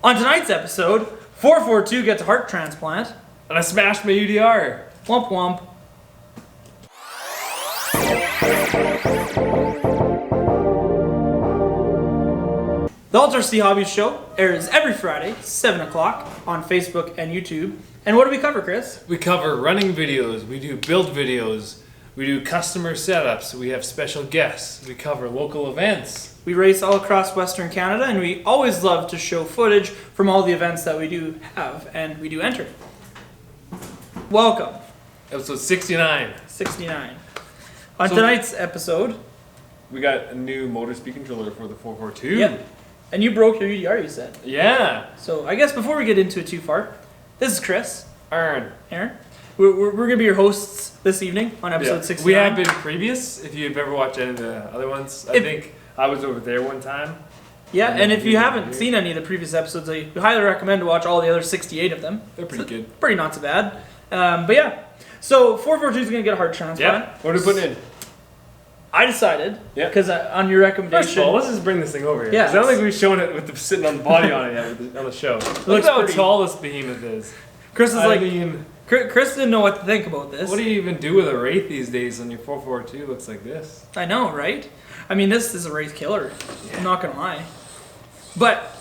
On tonight's episode, 4-4-2 gets a heart transplant. And I smashed my UDR. Womp womp. The Ultra Hobbies show airs every Friday, 7 o'clock on Facebook and YouTube. And what do we cover, Chris? We cover running videos, we do build videos, we do customer setups, we have special guests, we cover local events. We race all across Western Canada, and we always love to show footage from all the events that we do have and we do enter. Welcome. Episode 69. 69. On tonight's episode, we got a new motor speed controller for the 4-4-2. Yep. And you broke your UDR, you said. Yeah. So I guess before we get into it too far, this is Chris. Aaron. We're going to be your hosts this evening on episode 69. We have been previous, if you've ever watched any of the other ones. I think I was over there one time. Yeah, and if you haven't seen any of the previous episodes, I highly recommend to watch all the other 68 of them. They're pretty good. Pretty not so bad. But yeah, so 4-4-2 is going to get a heart transplant. Yeah. What are we putting in? I decided, because on your recommendation... First of all, let's just bring this thing over here. Yeah. I don't think we've shown it with sitting on the body on it yet on the show. Look how tall this behemoth is. Chris is Chris didn't know what to think about this. What do you even do with a Wraith these days when your 4-4-2 looks like this? I know, right? I mean, this is a Wraith killer. Yeah. I'm not going to lie. But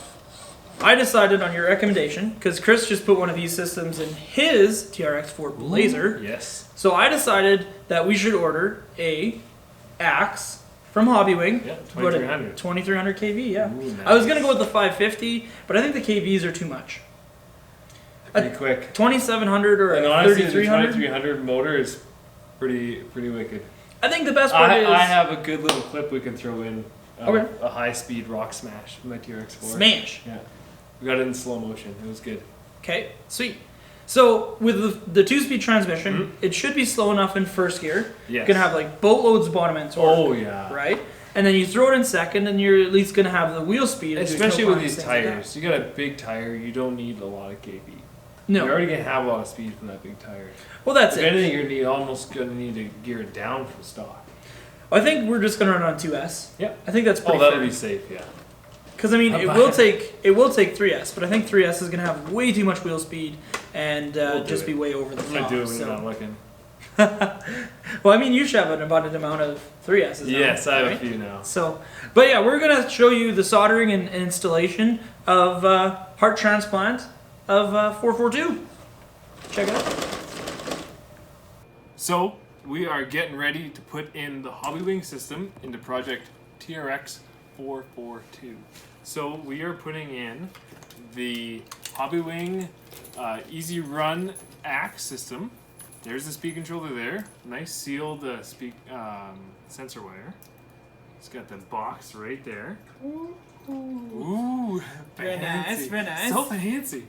I decided on your recommendation, because Chris just put one of these systems in his TRX-4 Blazer. Yes. So I decided that we should order a Axe from Hobbywing. Yeah, 2300. 2300 kV, yeah. Ooh, nice. I was going to go with the 550, but I think the kVs are too much. Pretty quick. 2700 or and honestly, 3300. the 2300 motor is pretty wicked. I think the best part is... I have a good little clip we can throw in. Okay. A high-speed rock smash with my TRX-4. Smash. Yeah. We got it in slow motion. It was good. Okay, sweet. So with the 2-speed transmission, it should be slow enough in first gear. Yes. You're gonna have like boatloads of bottom end torque. Oh yeah. Right? And then you throw it in second, and you're at least gonna have the wheel speed. Especially with these tires. You got a big tire, you don't need a lot of kV. No. You're already gonna have a lot of speed from that big tire. Well, that's if it. anything, you're almost gonna need to gear it down from stock. I think we're just gonna run on 2S. Yep. I think that's pretty that'll fair. be safe, yeah. Because I mean, it will take 3S, but I think 3S is gonna have way too much wheel speed and just be way over the top. I'm gonna do it when you're not looking. Well, I mean, you should have an abundant amount of 3S's. Yes, now, I have right? a few now. So, but yeah, we're gonna show you the soldering and installation of heart transplant of 4-4-2. Check it out. So we are getting ready to put in the Hobbywing system into project TRX-4-4-2. So we are putting in the Hobbywing Easy Run Axe system. There's the speed controller there. Nice sealed sensor wire. It's got the box right there. Ooh, very nice, very nice. So fancy.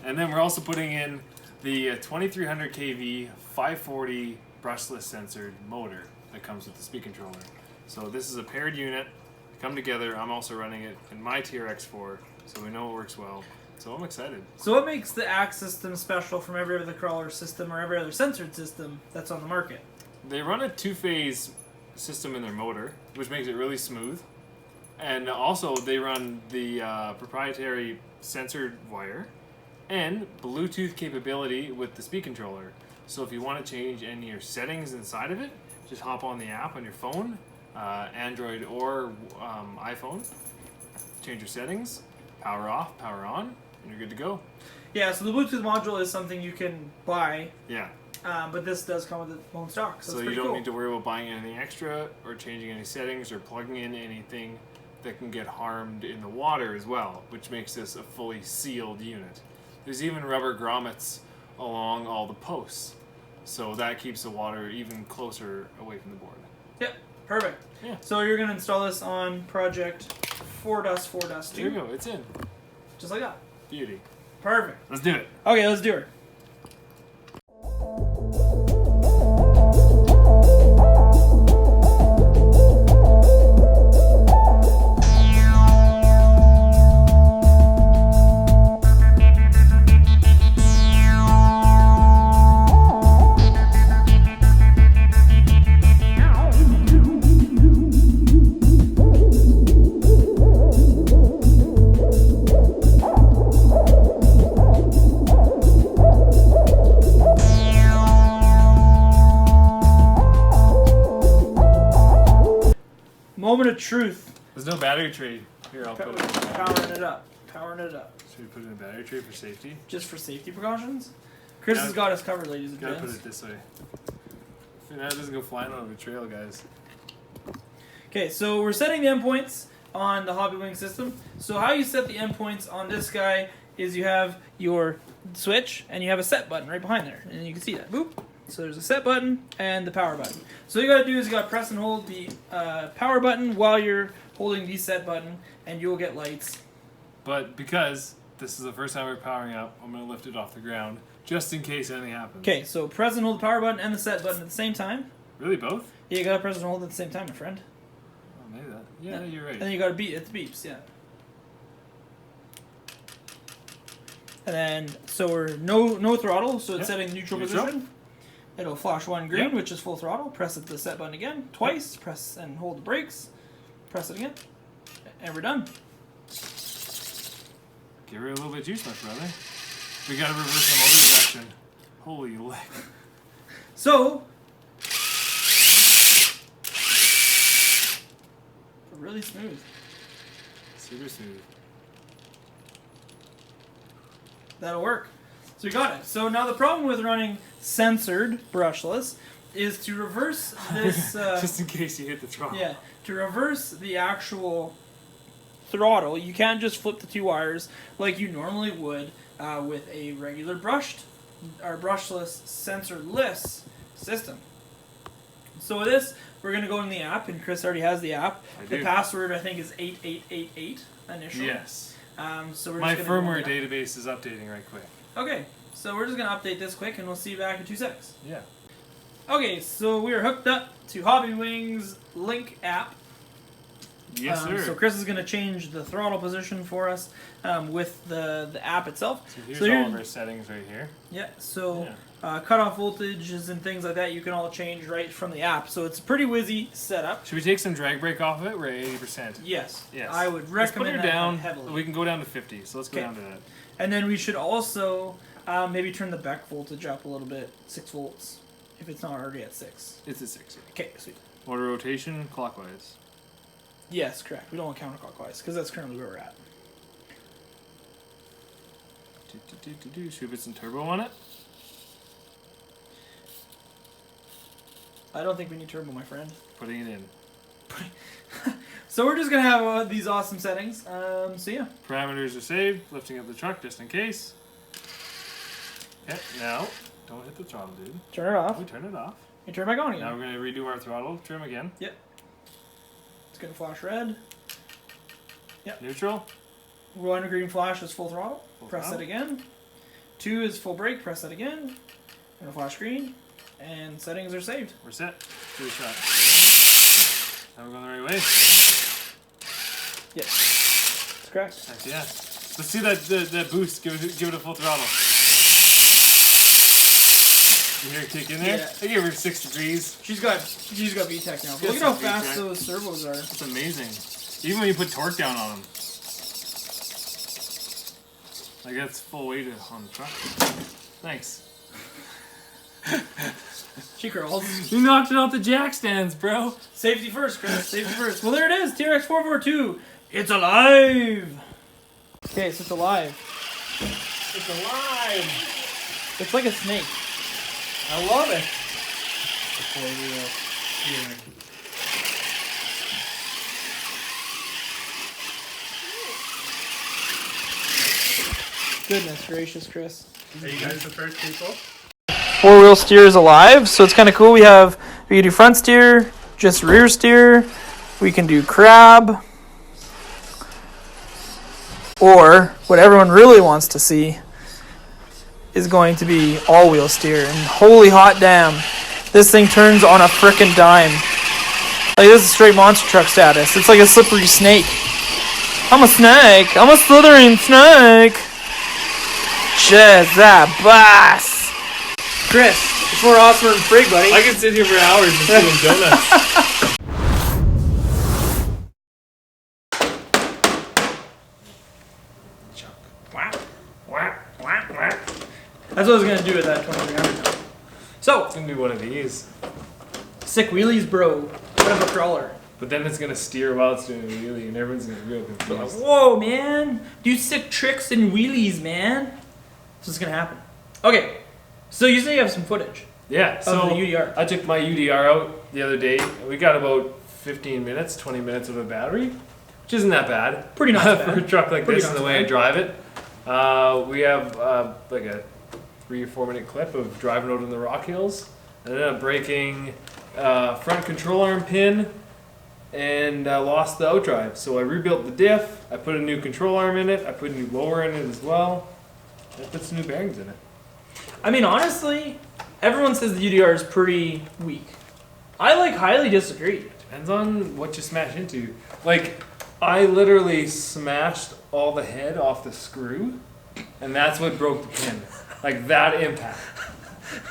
And then we're also putting in the 2300 kV 540 brushless censored motor that comes with the speed controller. So this is a paired unit. Come together. I'm also running it in my TRX-4, so we know it works well. So I'm excited. So what makes the Axe system special from every other crawler system or every other censored system that's on the market? They run a 2-phase system in their motor, which makes it really smooth. And also they run the proprietary censored wire and Bluetooth capability with the speed controller. So if you want to change any of your settings inside of it, just hop on the app on your phone, Android or iPhone, change your settings, power off, power on, and you're good to go. Yeah, so the Bluetooth module is something you can buy. Yeah. But this does come with its own stock, so it's you don't cool. need to worry about buying anything extra or changing any settings or plugging in anything that can get harmed in the water as well, which makes this a fully sealed unit. There's even rubber grommets along all the posts, so that keeps the water even closer away from the board. Yep, perfect. Yeah. So you're going to install this on project 4-4-2. There you go, it's in. Just like that. Beauty. Perfect. Let's do it. Okay, let's do it. truth. There's no battery tray. Here, I'll put it. Powering it up. Powering it up. Should we put it in a battery tray for safety? Just for safety precautions? Chris has got us covered, ladies and Gotta gents. put it this way. So now it doesn't go flying on the trail, guys. Okay, so we're setting the endpoints on the Hobbywing system. So how you set the endpoints on this guy is you have your switch and you have a set button right behind there. And you can see that. Boop. So there's a set button and the power button. So what you gotta do is you gotta press and hold the power button while you're holding the set button and you'll get lights. But because this is the first time we're powering up, I'm going to lift it off the ground just in case anything happens. Okay, so press and hold the power button and the set button at the same time. Really, both? Yeah, you gotta press and hold at the same time, my friend. Oh, maybe that. Yeah, you're right. And then you gotta beat it. The beeps, yeah. And then, so we're no throttle, so it's setting the neutral position. It'll flash 1 green, which is full throttle. Press it the set button again, twice. Press and hold the brakes. Press it again. And we're done. Give her a little bit of juice, my brother. We gotta reverse the motor direction. Holy lick. So, really smooth. Super smooth. That'll work. So we got it. So now the problem with running censored brushless is to reverse this. Just in case you hit the throttle. Yeah, to reverse the actual throttle, you can't just flip the 2 wires like you normally would with a regular brushless sensorless system. So with this, we're going to go in the app, and Chris already has the app. The password, I think, is 8888 initially. Yes. So we're My just firmware database is updating right quick. Okay, so we're just going to update this quick, and we'll see you back in 2 seconds. Yeah. Okay, so we are hooked up to Hobbywing's Link app. Yes, sir. So Chris is going to change the throttle position for us with the app itself. So here's all of our settings right here. Yeah, so cutoff voltages and things like that you can all change right from the app. So it's a pretty whizzy setup. Should we take some drag brake off of it? We're at 80%. Yes. Yes. I would recommend let's put her down heavily. We can go down to 50, so let's go down to that. And then we should also maybe turn the back voltage up a little bit, 6 volts, if it's not already at 6. It's a 6. Okay, sweet. Motor rotation, clockwise. Yes, correct. We don't want counterclockwise because that's currently where we're at. Should we put some turbo on it? I don't think we need turbo, my friend. Putting it in. So we're just going to have these awesome settings. So yeah. Parameters are saved. Lifting up the truck just in case. Okay, now, don't hit the throttle, dude. Turn it off. We turn it off. You turn it back on again. Now we're going to redo our throttle trim again. Yep. It's going to flash red. Yep. Neutral. 1 green flash is full throttle. Press throttle. that again. 2 is full brake. Press that again. And flash green. And settings are saved. We're set. Do a shot. Now we're going the right way. Yep. That's correct. Heck yeah. Let's see that boost. Give it a full throttle. You hear it kick in there? Yeah. I gave her 6 degrees. She's got VTEC now. But Yes, look at how VTEC. fast those servos are. That's amazing. Even when you put torque down on them. Like that's full weight on the truck. Thanks. She curls. You knocked it off the jack stands, bro. Safety first, Chris. Safety first. Well, there it is. TRX-4-4-2. It's alive. Okay, so it's alive. It's alive. It's like a snake. I love it. Goodness gracious, Chris. Are you guys the first people? 4-wheel steer is alive, so it's kind of cool. We can do front steer, just rear steer. We can do crab, or what everyone really wants to see is going to be all-wheel steer. And holy hot damn, this thing turns on a frickin' dime. Like, this is straight monster truck status. It's like a slippery snake. I'm a snake. I'm a slithering snake. Just that boss. Chris, it's more awesome than frig, buddy. I could sit here for hours just doing donuts. That's what I was going to do with that 2300. So, It's gonna be one of these. sick wheelies, bro. What of a crawler. but then it's gonna steer while it's doing a wheelie, and everyone's gonna be real confused. Whoa, man! Do sick tricks and wheelies, man. This is gonna happen. Okay, so you say you have some footage. Yeah, so of the UDR. I took my UDR out the other day. We got about 15 minutes, 20 minutes of a battery, which isn't that bad. Pretty not for bad. a truck like Pretty this and not the way I bad. drive it. We have like a 3 or 4 minute clip of driving out in the Rock Hills. I ended up breaking front control arm pin and lost the outdrive. So I rebuilt the diff. I put a new control arm in it. I put a new blower in it as well. I put some new bearings in it. I mean, honestly, everyone says the UDR is pretty weak. I highly disagree. Depends on what you smash into. Like, I literally smashed all the head off the screw, and that's what broke the pin. Like, that impact.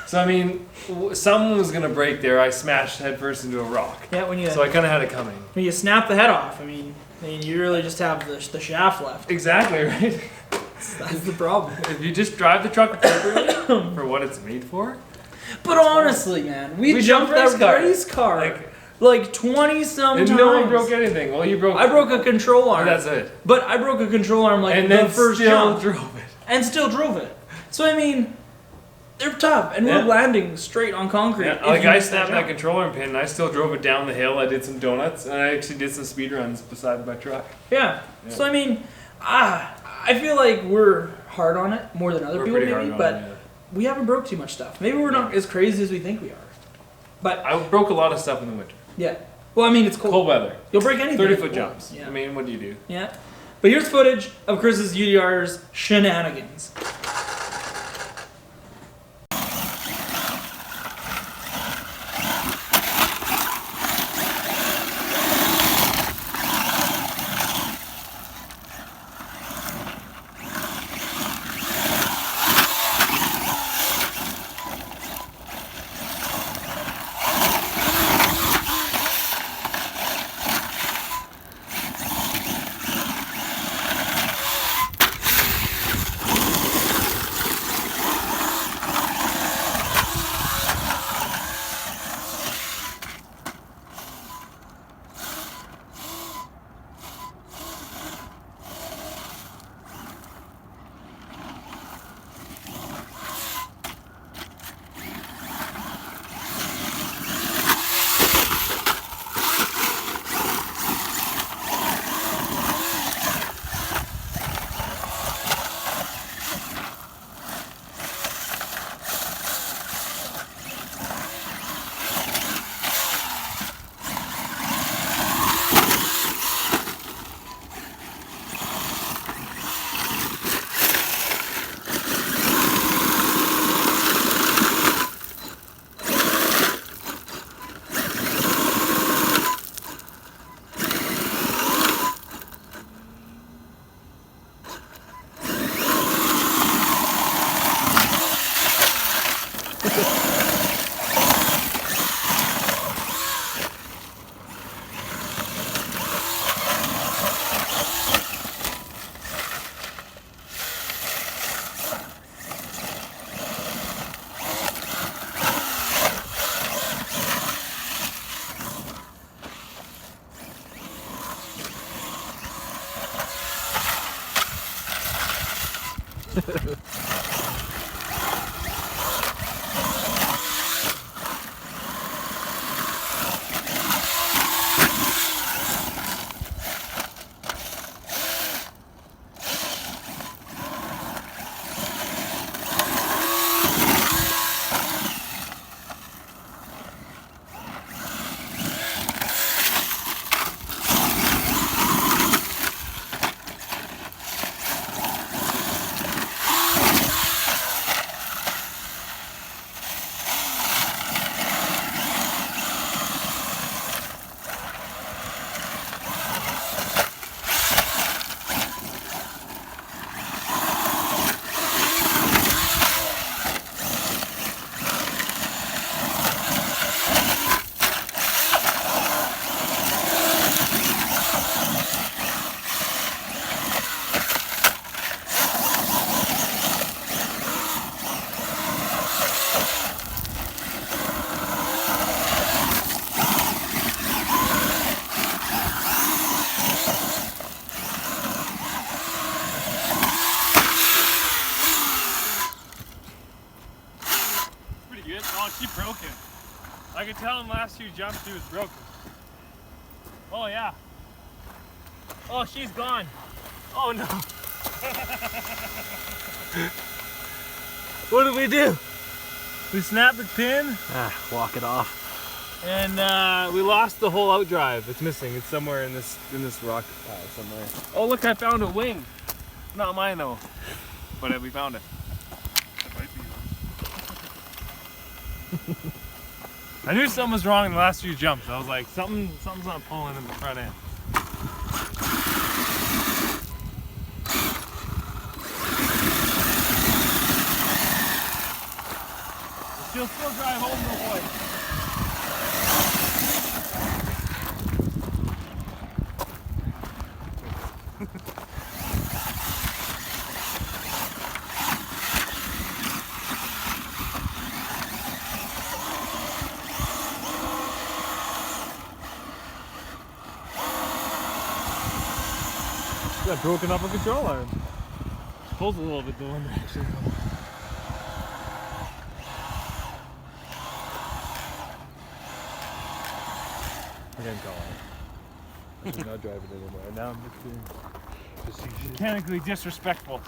So, I mean, something was going to break there. I smashed headfirst into a rock. Yeah, when you So I kind of had it coming. when you snap the head off, I mean, you really just have the shaft left. Exactly, right? That's the problem. If you just drive the truck appropriately for what it's made for. But honestly, man, we jumped jumped that race race car like 20-some And times. no one broke anything. Well, you broke... I broke a control arm. That's it. But I broke a control arm like And the then first still jump. drove it. And still drove it. So, I mean, they're tough. And Yeah. we're landing straight on concrete. Yeah, if like you I miss snapped that jump. controller pin and I still drove it down the hill. I did some donuts and I actually did some speed runs beside my truck. Yeah. So, I mean, I feel like we're hard on it more than other We're people pretty maybe, hard on but it, yeah. we haven't broke too much stuff. Maybe we're not as crazy as we think we are. But, I broke a lot of stuff in the winter. yeah. Well, I mean, it's cold. Cold weather. You'll break anything. 30-foot jumps. Yeah. I mean, what do you do? Yeah. But here's footage of Chris's UDR's shenanigans. She broken. I could tell in the last few jumps she was broken. Oh yeah. Oh, she's gone. Oh no. What did we do? We snapped the pin. Walk it off. And we lost the whole outdrive. It's missing. It's somewhere in this rock pile somewhere. Oh look, I found a wing. Not mine though. But we found it. That might be yours. I knew something was wrong in the last few jumps. I was like, something's not pulling in the front end. She'll still drive home, no boy. Got broken up a control arm. Pulls a little bit the one direction. I didn't call it. I'm not driving anymore. Now I'm just being mechanically disrespectful.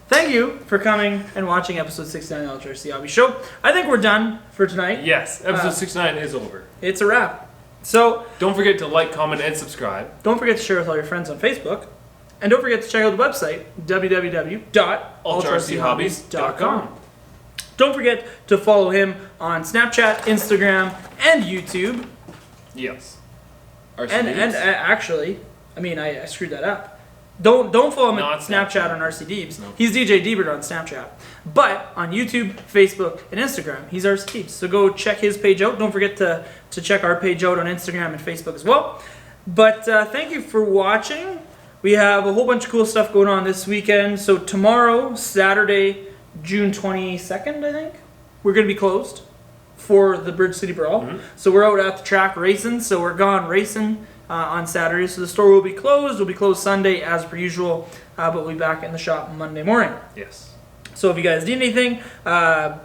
Thank you for coming and watching episode 69 of the Traxxas Hobby Show. I think we're done for tonight. Yes, episode 69 is over. It's a wrap. So Don't forget to like, comment, and subscribe. don't forget to share with all your friends on Facebook. And don't forget to check out the website, www.ultrahobbies.com. Don't forget to follow him on Snapchat, Instagram, and YouTube. Yes. And actually, I screwed that up. Don't follow him on Not Snapchat on RC Deebs. No. He's DJ Deebert on Snapchat. But on YouTube, Facebook, and Instagram, he's RC Deebs. So go check his page out. Don't forget to check our page out on Instagram and Facebook as well. But thank you for watching. We have a whole bunch of cool stuff going on this weekend. So tomorrow, Saturday, June 22nd, I think, we're going to be closed for the Bridge City Brawl. Mm-hmm. So we're out at the track racing. So we're gone racing on Saturday. So the store will be closed. We'll be closed Sunday as per usual, but we'll be back in the shop Monday morning. Yes. So if you guys need anything, I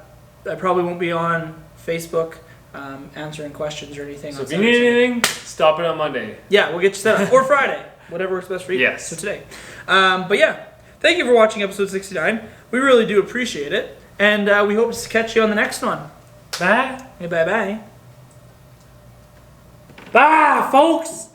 probably won't be on Facebook answering questions or anything. So on if you need anything, stop it on Monday. yeah, we'll get you set up. Or Friday. Whatever works best for you. Yes. So today. But yeah, thank you for watching episode 69. We really do appreciate it. And we hope to catch you on the next one. Bye. Hey, bye-bye. Bye, folks.